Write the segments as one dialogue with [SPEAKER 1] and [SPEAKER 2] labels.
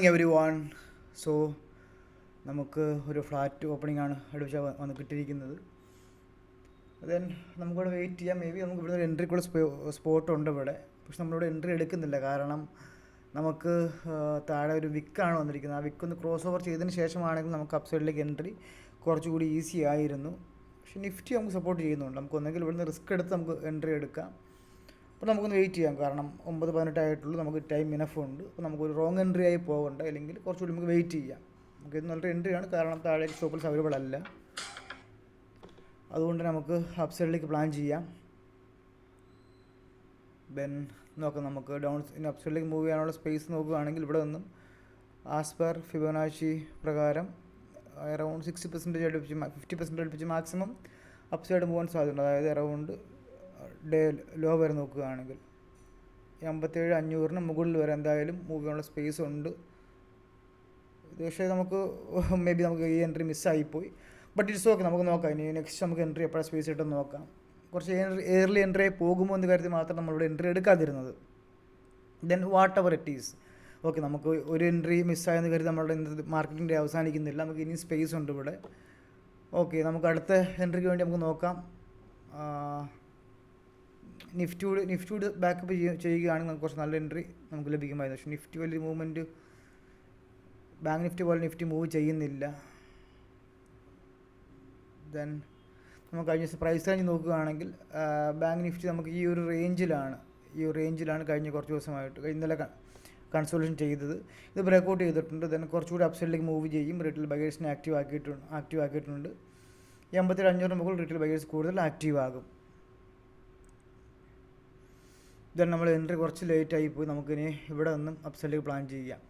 [SPEAKER 1] Morning every one. So നമുക്ക് ഒരു flat opening ആണ് അടുപ്പിച്ച് വന്ന് കിട്ടിയിരിക്കുന്നത്. ദെൻ നമുക്കിവിടെ വെയിറ്റ് ചെയ്യാം. മേ ബി നമുക്ക് ഇവിടെ ഒരു എൻട്രിക്കുള്ള സ്പോട്ടുണ്ട് ഇവിടെ. പക്ഷെ നമ്മളിവിടെ എൻട്രി എടുക്കുന്നില്ല. കാരണം നമുക്ക് താഴെ ഒരു വിക്കാണ് വന്നിരിക്കുന്നത്. ആ വിക്ക് ഒന്ന് ക്രോസ് ഓവർ ചെയ്തതിന് ശേഷമാണെങ്കിൽ നമുക്ക് അപ്പ് സൈഡിലേക്ക് എൻട്രി കുറച്ചുകൂടി ഈസി ആയിരുന്നു. പക്ഷേ നിഫ്റ്റി നമുക്ക് സപ്പോർട്ട് ചെയ്യുന്നുണ്ട്. നമുക്ക് ഒന്നെങ്കിൽ ഇവിടുന്ന് റിസ്ക് എടുത്ത് നമുക്ക് എൻട്രി എടുക്കാം. അപ്പോൾ നമുക്കൊന്ന് വെയിറ്റ് ചെയ്യാം. കാരണം 9:18 ആയിട്ടുള്ളൂ. നമുക്ക് ടൈം ഇനഫ് ഉണ്ട്. അപ്പോൾ നമുക്കൊരു റോങ് എൻട്രി ആയി പോകണ്ട. അല്ലെങ്കിൽ കുറച്ചുകൂടി നമുക്ക് വെയിറ്റ് ചെയ്യാം. നമുക്ക് ഇത് നല്ലൊരു എൻട്രിയാണ്. കാരണം താഴേക്ക് സ്റ്റോപ്പിൽസ് അവൈലബിൾ അല്ല. അതുകൊണ്ട് നമുക്ക് അപ്പ് സൈഡിലേക്ക് പ്ലാൻ ചെയ്യാം. ദെൻ നോക്കാം. നമുക്ക് ഡൗൺ അപ്പ് സൈഡിലേക്ക് മൂവ് ചെയ്യാനുള്ള സ്പേസ് നോക്കുകയാണെങ്കിൽ ഇവിടെ നിന്നും ആസ് പെർ ഫിബൊനാച്ചി പ്രകാരം അറൗണ്ട് 60% അടുപ്പിച്ച് 50% അടുപ്പിച്ച് മാക്സിമം അപ്പ് സൈഡ് പോകാൻ സാധ്യതയുണ്ട്. അതായത് അറൗണ്ട് ഡേ ലോ വരെ നോക്കുകയാണെങ്കിൽ 87,500 മുകളിൽ വരെ എന്തായാലും മൂവ് ചെയ്യാനുള്ള സ്പേസ് ഉണ്ട്. ഇത് പക്ഷേ നമുക്ക് മേ ബി നമുക്ക് ഈ എൻട്രി മിസ്സായിപ്പോയി. But it's okay. നമുക്ക് നോക്കാം. ഇനി നെക്സ്റ്റ് നമുക്ക് എൻട്രി എപ്പോഴാണ് സ്പേസ് കിട്ടുമെന്ന് നോക്കാം. കുറച്ച് ഏർലി എൻട്രി ആയി പോകുമോ എന്ന് കരുതി മാത്രം നമ്മളിവിടെ എൻട്രി എടുക്കാതിരുന്നത്. Then whatever it is okay. നമുക്ക് ഒരു എൻട്രി മിസ്സായെന്ന് കരുതി നമ്മളുടെ മാർക്കറ്റിൻ്റെ അവസാനിക്കുന്നില്ല. നമുക്ക് ഇനി സ്പേസ് ഉണ്ട് ഇവിടെ. ഓക്കെ, നമുക്ക് അടുത്ത എൻട്രിക്ക് വേണ്ടി നമുക്ക് നോക്കാം. നിഫ്റ്റിയോട് ബാക്കപ്പ് ചെയ്യുകയാണെങ്കിൽ നമുക്ക് കുറച്ച് നല്ല എൻട്രി നമുക്ക് ലഭിക്കുമായിരുന്നു. പക്ഷേ നിഫ്റ്റി വലിയ മൂവ്മെൻറ്റ് ബാങ്ക് നിഫ്റ്റി പോലെ നിഫ്റ്റി മൂവ് ചെയ്യുന്നില്ല. ദെൻ നമുക്ക് കഴിഞ്ഞ ദിവസം പ്രൈസ് റേഞ്ച് നോക്കുകയാണെങ്കിൽ ബാങ്ക് നിഫ്റ്റി നമുക്ക് ഈ ഒരു റേഞ്ചിലാണ് കഴിഞ്ഞ കുറച്ച് ദിവസമായിട്ട് ഇന്നലെ കൺസോൾട്ടേഷൻ ചെയ്തത്. ഇത് ബ്രേക്കൗട്ട് ചെയ്തിട്ടുണ്ട്. ദെൻ കുറച്ചുകൂടി അപ്സൈഡിലേക്ക് മൂവ് ചെയ്യും. റീറ്റെയിൽ ബയേഴ്സിനെ ആക്റ്റീവ് ആക്കിയിട്ടുണ്ട്. 87,500 മുകളിൽ റീറ്റെയിൽ ബയേഴ്സ് കൂടുതൽ ആക്റ്റീവ് ആകും. ദെൻ നമ്മൾ എൻട്രി കുറച്ച് ലേറ്റ് ആയിപ്പോയി. നമുക്കിനി ഇവിടെ നിന്നും അപ്സൈഡിലേക്ക് പ്ലാൻ ചെയ്യാം.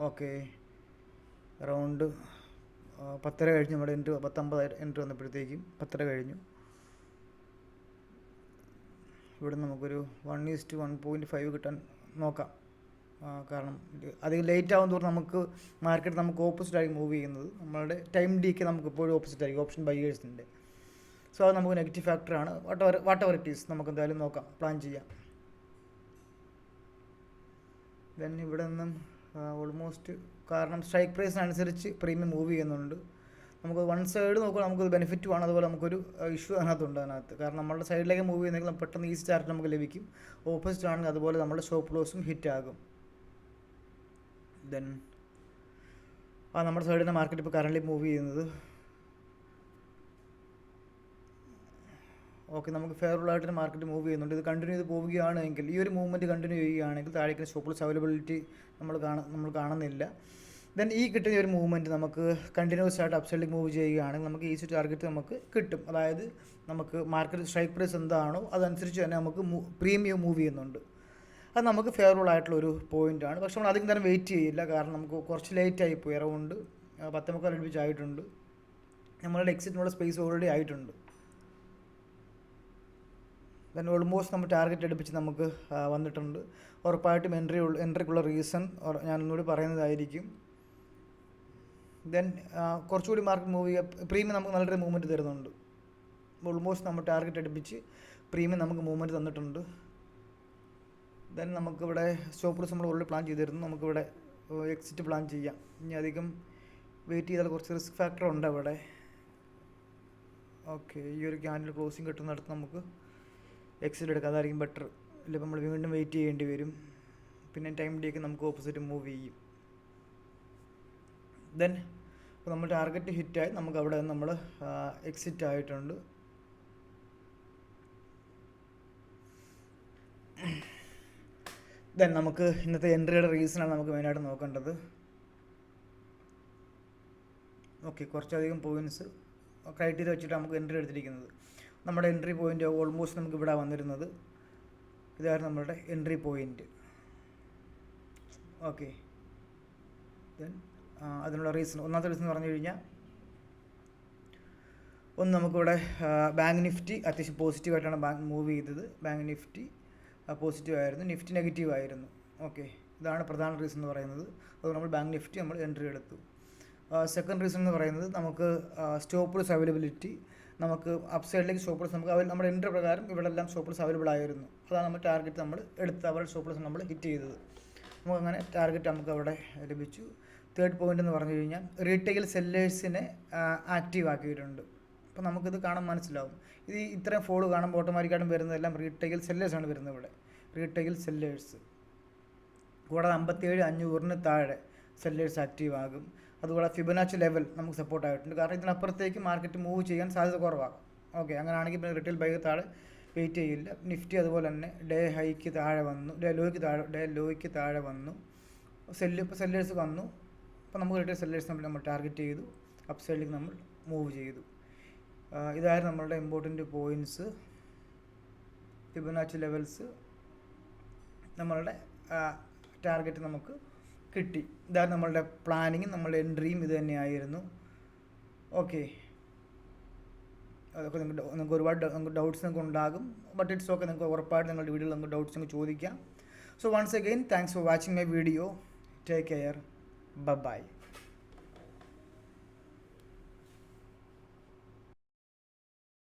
[SPEAKER 1] ഓക്കെ, അറൗണ്ട് 10:30 കഴിഞ്ഞ് നമ്മുടെ എൻട്രി 10:50 എൻട്രി വന്നപ്പോഴത്തേക്കും 10:30 കഴിഞ്ഞു. ഇവിടെ നമുക്കൊരു 1:1.5 കിട്ടാൻ നോക്കാം. കാരണം അധികം ലേറ്റ് ആകും തോറും മാർക്കറ്റ് നമുക്ക് ഓപ്പോസിറ്റ് ആയിരിക്കും മൂവ് ചെയ്യുന്നത്. നമ്മളുടെ ടൈം ഡിക്ക് നമുക്ക് എപ്പോഴും ഓപ്പോസിറ്റ് ആയിരിക്കും ഓപ്ഷൻ ബയേഴ്സിൻ്റെ. സോ അത് നമുക്ക് നെഗറ്റീവ് ഫാക്ടറാണ്. വാട്ട് എവർ ഇറ്റ് ഈസ് നമുക്ക് എന്തായാലും നോക്കാം, പ്ലാൻ ചെയ്യാം. ദെൻ ഇവിടെ നിന്നും ഓൾമോസ്റ്റ് കാരണം സ്ട്രൈക്ക് പ്രൈസിനനുസരിച്ച് പ്രീമിയം മൂവ് ചെയ്യുന്നുണ്ട്. നമുക്ക് വൺ സൈഡ് നോക്കുമ്പോൾ നമുക്കൊരു ബെനിഫിറ്റുമാണ്. അതുപോലെ നമുക്കൊരു ഇഷ്യൂ അതിനകത്ത്. കാരണം നമ്മളുടെ സൈഡിലേക്ക് മൂവ് ചെയ്യുന്നെങ്കിൽ പെട്ടെന്ന് ഈസി ചാർട്ട് നമുക്ക് ലഭിക്കും. ഓപ്പോസിറ്റ് ആണെങ്കിൽ അതുപോലെ നമ്മുടെ സ്റ്റോപ്പ് ലോസും ഹിറ്റ് ആകും. ദെൻ നമ്മുടെ സൈഡിൻ്റെ മാർക്കറ്റ് ഇപ്പോൾ കറൻ്റ് മൂവ് ചെയ്യുന്നത് ഓക്കെ. നമുക്ക് ഫെയർഫുൾ ആയിട്ട് മാർക്കറ്റ് മൂവ് ചെയ്യുന്നുണ്ട്. ഇത് കണ്ടിന്യൂ ചെയ്ത് പോവുകയാണെങ്കിൽ ഈ ഒരു മൂവ്മെൻറ്റ് കണ്ടിന്യൂ ചെയ്യുകയാണെങ്കിൽ താഴേക്ക് സ്റ്റോപ്പ് ലോസ് അവൈലബിലിറ്റി നമ്മൾ കാണുന്നില്ല. ദെൻ ഈ കിട്ടുന്ന ഒരു മൂവ്മെൻറ്റ് നമുക്ക് കണ്ടിന്യൂസ് ആയിട്ട് അപ്സൈഡിലേക്ക് മൂവ് ചെയ്യുകയാണെങ്കിൽ നമുക്ക് ഈസി ടാർഗറ്റ് നമുക്ക് കിട്ടും. അതായത് നമുക്ക് മാർക്കറ്റ് സ്ട്രൈക്ക് പ്രൈസ് എന്താണോ അതനുസരിച്ച് തന്നെ നമുക്ക് പ്രീമിയം മൂവ് ചെയ്യുന്നുണ്ട്. അത് നമുക്ക് ഫെയർഫുൾ ആയിട്ടുള്ളൊരു പോയിൻ്റാണ്. പക്ഷെ നമ്മൾ അധികം നേരം വെയിറ്റ് ചെയ്യില്ല. കാരണം നമുക്ക് കുറച്ച് ലേറ്റ് ആയിപ്പോയി. അറൗണ്ട് 10:45 അടുപ്പിച്ചായിട്ടുണ്ട്. നമ്മളുടെ എക്സിറ്റിനുള്ള സ്പേസ് ഓൾറെഡി ആയിട്ടുണ്ട്. ദെൻ ഓൾമോസ്റ്റ് നമ്മൾ ടാർഗറ്റ് അടുപ്പിച്ച് നമുക്ക് വന്നിട്ടുണ്ട്. ഉറപ്പായിട്ടും എൻട്രിക്കുള്ള റീസൺ ഞാനൊന്നുകൂടി പറയുന്നതായിരിക്കും. ദെൻ കുറച്ചുകൂടി മാർക്കറ്റ് മൂവ് ചെയ്യുക. പ്രീമിയം നമുക്ക് നല്ലൊരു മൂവ്മെൻറ്റ് തരുന്നുണ്ട്. ഓൾമോസ്റ്റ് നമ്മൾ ടാർഗറ്റ് അടുപ്പിച്ച് പ്രീമിയം നമുക്ക് മൂവ്മെൻറ്റ് തന്നിട്ടുണ്ട്. ദെൻ നമുക്കിവിടെ സ്റ്റോപ്പ് ലോസ് നമ്മൾ ഓൾറെഡി പ്ലാൻ ചെയ്തിരുന്നു. നമുക്കിവിടെ എക്സിറ്റ് പ്ലാൻ ചെയ്യാം. ഇനി അധികം വെയിറ്റ് ചെയ്താൽ കുറച്ച് റിസ്ക് ഫാക്ടർ ഉണ്ട് അവിടെ. ഓക്കെ, ഈ ഒരു ക്യാൻഡിൽ ക്ലോസിങ് കിട്ടുന്നിടത്ത് നമുക്ക് എക്സിറ്റ് എടുക്കാം. അതായിരിക്കും ബെറ്റർ. ഇല്ല നമ്മൾ വീണ്ടും വെയിറ്റ് ചെയ്യേണ്ടി വരും. പിന്നെ ടൈം ഡിക്ക് നമുക്ക് ഓപ്പോസിറ്റ് മൂവ് ചെയ്യും. ദെൻ ഇപ്പോൾ നമ്മൾ ടാർഗറ്റ് ഹിറ്റായി നമുക്ക് അവിടെ നമ്മൾ എക്സിറ്റ് ആയിട്ടുണ്ട്. ദെൻ നമുക്ക് ഇന്നത്തെ എൻട്രിയുടെ റീസണാണ് നമുക്ക് മെയിനായിട്ട് നോക്കേണ്ടത്. ഓക്കെ, കുറച്ചധികം പോയിൻറ്റ്സ് ക്രൈറ്റീരിയ വെച്ചിട്ട് നമുക്ക് എൻട്രി എടുത്തിരിക്കുന്നത്. നമ്മുടെ എൻട്രി പോയിൻ്റ് ഓൾമോസ്റ്റ് നമുക്ക് ഇവിടെ വന്നിരുന്നത് ഇതായിരുന്നു നമ്മളുടെ എൻട്രി പോയിൻ്റ്. ഓക്കെ, ദെൻ അതിനുള്ള ഒന്നാമത്തെ റീസൺ എന്ന് പറഞ്ഞു കഴിഞ്ഞാൽ നമുക്കിവിടെ ബാങ്ക് നിഫ്റ്റി അത്യാവശ്യം പോസിറ്റീവായിട്ടാണ് മൂവ് ചെയ്തത്. ബാങ്ക് നിഫ്റ്റി പോസിറ്റീവ് ആയിരുന്നു, നിഫ്റ്റി നെഗറ്റീവ് ആയിരുന്നു. ഓക്കെ, ഇതാണ് പ്രധാന റീസൺ എന്ന് പറയുന്നത്. അതുകൊണ്ട് നമ്മൾ ബാങ്ക് നിഫ്റ്റി എൻട്രി എടുത്തു. സെക്കൻഡ് റീസൺ എന്ന് പറയുന്നത് നമുക്ക് സ്റ്റോപ്പ് ലോസ് അവൈലബിലിറ്റി നമുക്ക് അപ്പ് സൈഡിലേക്ക് സ്റ്റോപ്പ് ലോസ് നമുക്ക് നമ്മുടെ എൻട്രി പ്രകാരം ഇവിടെ എല്ലാം സ്റ്റോപ്പ് ലോസ് അവൈലബിൾ ആയിരുന്നു. അതാണ് നമ്മൾ ടാർഗറ്റ് നമ്മൾ എടുത്ത് അവരുടെ സ്റ്റോപ്പ് ലോസ് നമ്മൾ ഹിറ്റ് ചെയ്തത്. നമുക്കങ്ങനെ ടാർഗറ്റ് നമുക്ക് അവിടെ ലഭിച്ചു. തേർഡ് പോയിന്റ് എന്ന് പറഞ്ഞു കഴിഞ്ഞാൽ റീറ്റെയിൽ സെല്ലേഴ്സിനെ ആക്റ്റീവ് ആക്കിയിട്ടുണ്ട്. അപ്പോൾ നമുക്കിത് കാണാൻ മനസ്സിലാവും. ഇത് ഇത്രയും ഫോളോ കാണുമ്പോൾ ഓട്ടോമാറ്റിക്കായിട്ടും വരുന്നതെല്ലാം റീറ്റെയിൽ സെല്ലേഴ്സാണ് വരുന്നത്. ഇവിടെ റീറ്റെയിൽ സെല്ലേഴ്സ് കൂടാതെ 57,500 താഴെ സെല്ലേഴ്സ് ആക്റ്റീവ് ആകും. അതുപോലെ ഫിബൊനാച്ചി ലെവൽ നമുക്ക് സപ്പോർട്ടായിട്ടുണ്ട്. കാരണം ഇതിനപ്പുറത്തേക്ക് മാർക്കറ്റ് മൂവ് ചെയ്യാൻ സാധ്യത കുറവാകും. ഓക്കെ, അങ്ങനെയാണെങ്കിൽ പിന്നെ റിറ്റെയിൽ ബൈ താഴെ വെയിറ്റ് ചെയ്യില്ല. നിഫ്റ്റി അതുപോലെ തന്നെ ഡേ ഹൈക്ക് താഴെ വന്നു, ഡേ ലോയ്ക്ക് താഴെ വന്നു. ഇപ്പോൾ സെല്ലേഴ്സ് വന്നു. അപ്പോൾ നമുക്ക് റിറ്റെയിൽ സെല്ലേഴ്സ് നമ്മൾ ടാർഗറ്റ് ചെയ്തു, അപ്പ് സൈഡിലേക്ക് നമ്മൾ മൂവ് ചെയ്തു. ഇതായിരുന്നു നമ്മളുടെ ഇമ്പോർട്ടൻ്റ് പോയിൻറ്റ്സ്, ഫിബൊനാച്ചി ലെവൽസ്, നമ്മളുടെ ടാർഗറ്റ് നമുക്ക് കിട്ടി. ഇതായിരുന്നു നമ്മളുടെ പ്ലാനിങ്ങും നമ്മളുടെ എൻട്രിയും ഇത് തന്നെയായിരുന്നു. ഓക്കെ, അതൊക്കെ നിങ്ങൾക്ക് ഒരുപാട് ഡൗട്ട്സ് നിങ്ങൾക്ക് ഉണ്ടാകും. ബട്ട് ഇറ്റ്സ് ഓക്കെ, നിങ്ങൾക്ക് ഉറപ്പായിട്ട് നിങ്ങളുടെ വീഡിയോയിൽ നിങ്ങൾക്ക് ഡൗട്ട്സ് നിങ്ങൾക്ക് ചോദിക്കാം. So once again thanks for watching my video. Take care. By.